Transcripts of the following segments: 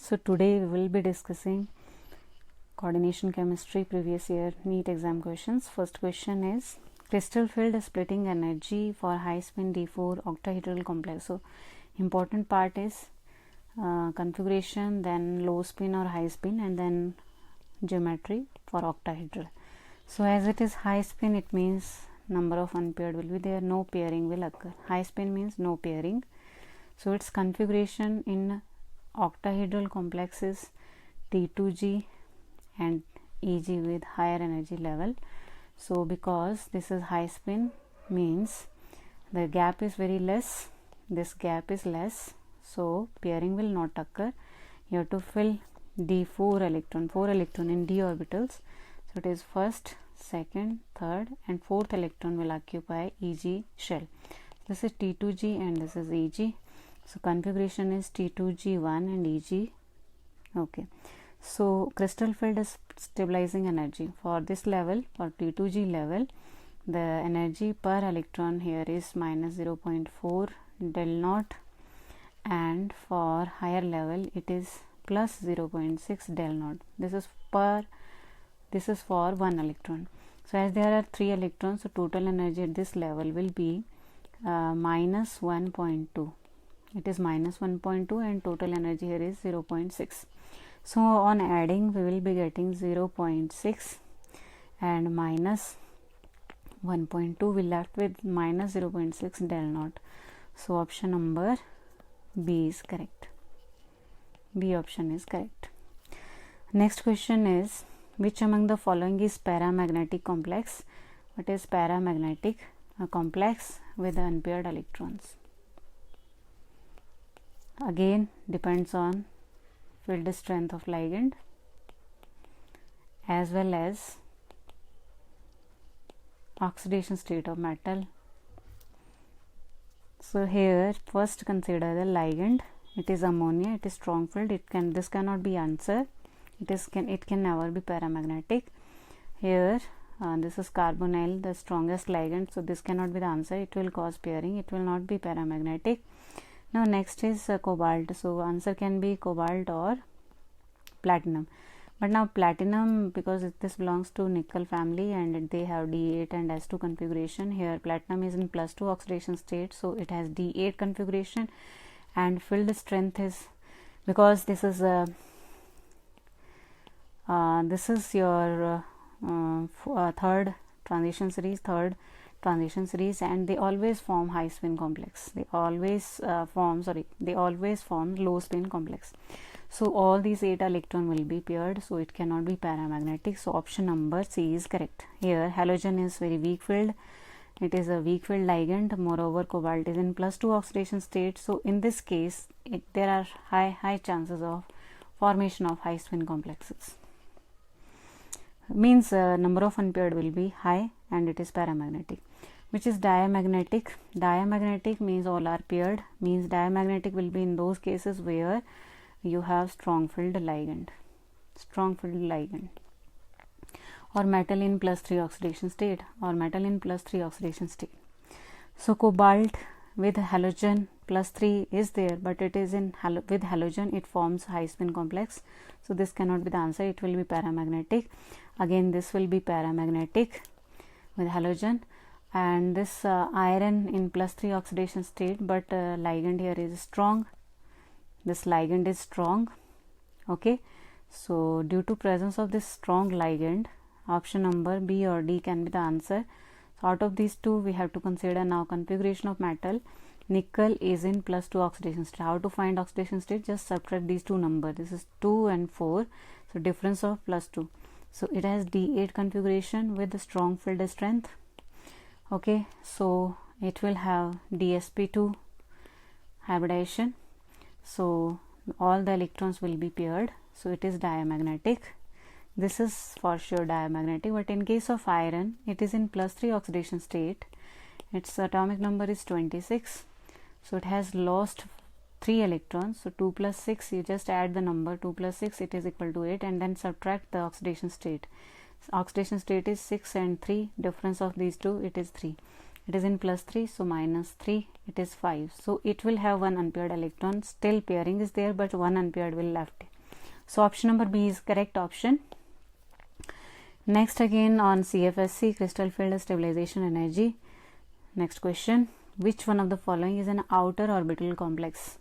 So today we will be discussing coordination chemistry previous year Neet exam questions. First question is crystal field splitting energy for high spin D4 octahedral complex. So important part is configuration, then low spin or high spin, and then geometry for octahedral. So as it is high spin, it means number of unpaired will be there, no pairing will occur. High spin means no pairing. So its configuration in octahedral complex is T2G and EG with higher energy level. So because this is high spin means the gap is very less, this gap is less, so pairing will not occur. You have to fill D4 electron, 4 electron in d orbitals. So it is first, second, third and fourth electron will occupy EG shell. This is T2G and this is EG. So configuration is T2G1 and EG. Okay, so crystal field is stabilizing energy for this level, for T2G level. The energy per electron here is minus 0.4 del naught, and for higher level it is plus 0.6 del naught. This is for 1 electron. So as there are 3 electrons, so total energy at this level will be minus 1.2. It is minus 1.2 and total energy here is 0.6. So on adding we will be getting 0.6 and minus 1.2, we left with minus 0.6 del naught. So option number B is correct. B option is correct. Next question is which among the following is paramagnetic complex? What is paramagnetic? A complex with unpaired electrons. Again depends on field strength of ligand as well as oxidation state of metal. So here first consider the ligand. It is ammonia, it is strong field, this cannot be answer. It can never be paramagnetic. Here this is carbonyl, the strongest ligand, so this cannot be the answer. It will cause pairing, it will not be paramagnetic. Now next is cobalt. So answer can be cobalt or platinum. But now platinum, because this belongs to nickel family and they have D8 and S2 configuration. Here platinum is in +2 oxidation state, so it has D8 configuration, and field strength is, because this is your third transition series, and they always form high spin complex. They always form low spin complex. So all these 8 electron will be paired, so it cannot be paramagnetic. So option number C is correct. Here halogen is very weak field. It is a weak field ligand. Moreover, cobalt is in +2 oxidation state. So in this case, there are high chances of formation of high spin complexes. Means number of unpaired will be high and it is paramagnetic. Which is diamagnetic? Diamagnetic means all are paired. Means diamagnetic will be in those cases where you have strong filled ligand, or metal in +3 oxidation state, So cobalt with halogen +3 is there, but it is in with halogen it forms high spin complex. So this cannot be the answer. It will be paramagnetic. Again this will be paramagnetic with halogen, and this iron in +3 oxidation state, but ligand here is strong. This ligand is strong. Okay, so due to presence of this strong ligand, option number B or D can be the answer. So out of these two we have to consider now configuration of metal. Nickel is in +2 oxidation state. How to find oxidation state? Just subtract these two numbers. This is 2 and 4, so difference of +2. So it has D8 configuration with the strong field strength. Okay, so it will have DsP2 hybridization. So all the electrons will be paired. So it is diamagnetic. This is for sure diamagnetic. But in case of iron, it is in +3 oxidation state. Its atomic number is 26. So it has lost 3 electrons. So 2 plus 6, you just add the number 2 plus 6, it is equal to 8, and then subtract the oxidation state. Oxidation state is 6 and 3. Difference of these two, it is 3. It is in +3, so -3, it is 5. So it will have one unpaired electron. Still pairing is there, but one unpaired will left. So option number B is correct option. Next, again on CFSC, crystal field stabilization energy. Next question, which one of the following is an outer orbital complex?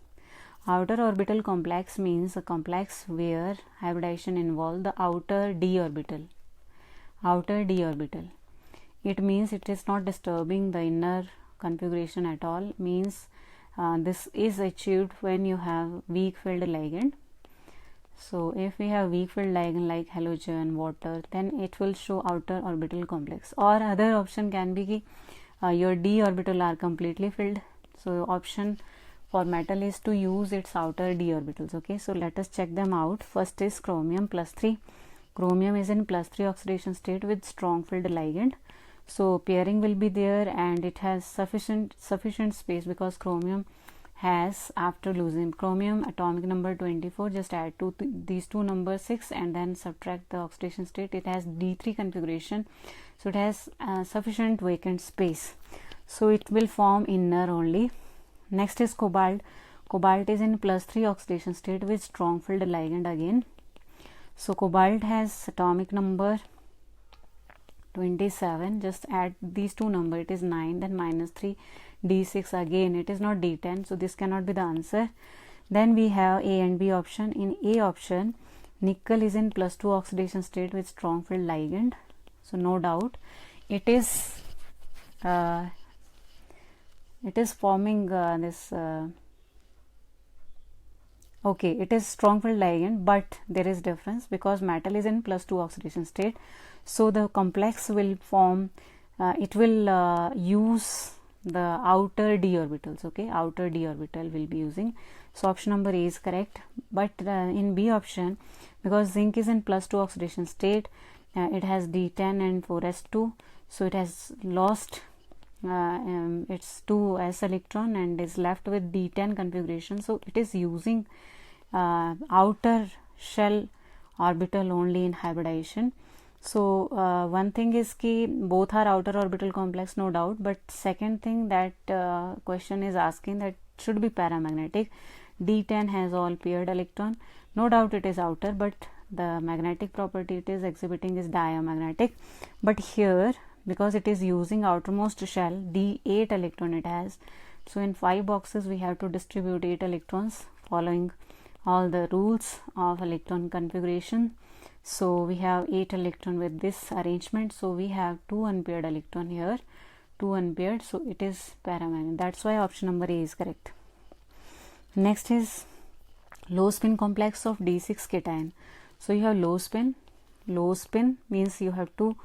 Outer orbital complex means a complex where hybridization involves the outer d orbital. Outer d orbital. It means it is not disturbing the inner configuration at all. Means this is achieved when you have weak field ligand. So if we have weak field ligand like halogen, water, then it will show outer orbital complex. Or other option can be your d orbital are completely filled. So option for metal is to use its outer d orbitals. Okay, so let us check them out. First is chromium +3. Chromium is in +3 oxidation state with strong field ligand. So pairing will be there, and it has sufficient space, because chromium has, after losing chromium atomic number 24, just add to these two numbers 6 and then subtract the oxidation state. It has D3 configuration, so it has sufficient vacant space, so it will form inner only. Next is cobalt. Cobalt is in +3 oxidation state with strong field ligand again. So cobalt has atomic number 27, just add these two numbers, it is 9, then -3, D6 again, it is not D10, so this cannot be the answer. Then we have A and B option. In A option, nickel is in +2 oxidation state with strong field ligand, so no doubt it is forming this okay, it is strong field ligand, but there is difference because metal is in +2 oxidation state. So the complex will form, it will use the outer d orbitals. Okay, outer d orbital will be using. So option number A is correct. But in B option, because zinc is in +2 oxidation state, it has D10 and 4s2, so it has lost its 2s electron and is left with D10 configuration. So it is using outer shell orbital only in hybridization. So one thing is ki both are outer orbital complex, no doubt, but second thing that question is asking, that should be paramagnetic. D10 has all paired electron, no doubt it is outer, but the magnetic property it is exhibiting is diamagnetic. But here, because it is using outermost shell, D8 electron it has, so in 5 boxes we have to distribute 8 electrons following all the rules of electron configuration. So we have 8 electron with this arrangement, so we have 2 unpaired electron here, 2 unpaired, so it is paramagnetic. That's why option number A is correct. Next is low spin complex of D6 cation. So you have low spin. Low spin means you have to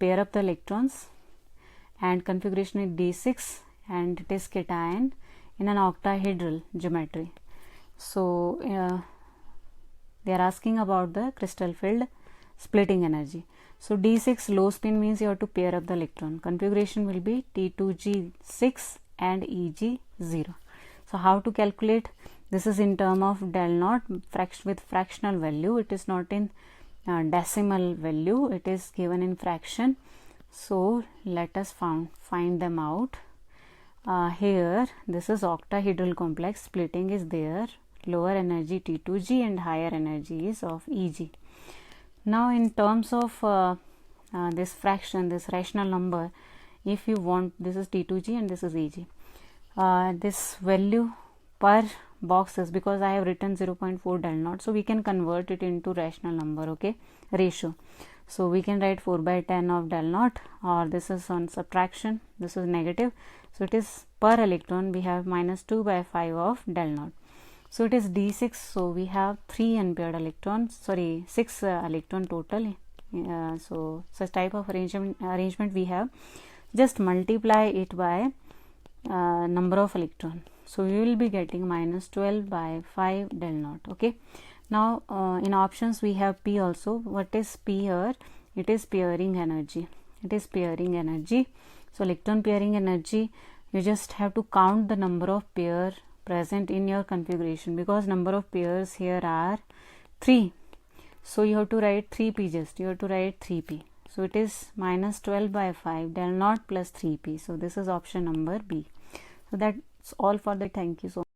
pair up the electrons, and configuration is D6, and it is cation in an octahedral geometry. So they are asking about the crystal field splitting energy. So D6 low spin means you have to pair up the electron. Configuration will be T2G6 and EG0. So how to calculate? This is in term of del naught with fractional value. It is not in decimal value. It is given in fraction. So let us find them out. Here this is octahedral complex. Splitting is there. Lower energy T2G and higher energy is of EG. Now in terms of this fraction, this rational number, if you want, this is T2G and this is EG. This value per boxes, because I have written 0.4 del naught, so we can convert it into rational number. Okay, ratio. So we can write 4/10 of del naught, or this is on subtraction, this is negative, so it is per electron we have -2/5 of del naught. So it is D6, so we have 3 unpaired electrons, 6 electron total. So such type of arrangement we have. Just multiply it by number of electron. So we will be getting -12/5 del naught. Okay. Now in options we have P also. What is P here? It is pairing energy. It is pairing energy. So electron pairing energy, you just have to count the number of pair present in your configuration, because number of pairs here are 3. So you have to write 3p, just you have to write 3p. So it is -12/5 del naught plus 3p. So this is option number B. So that's all for the. Thank you so much.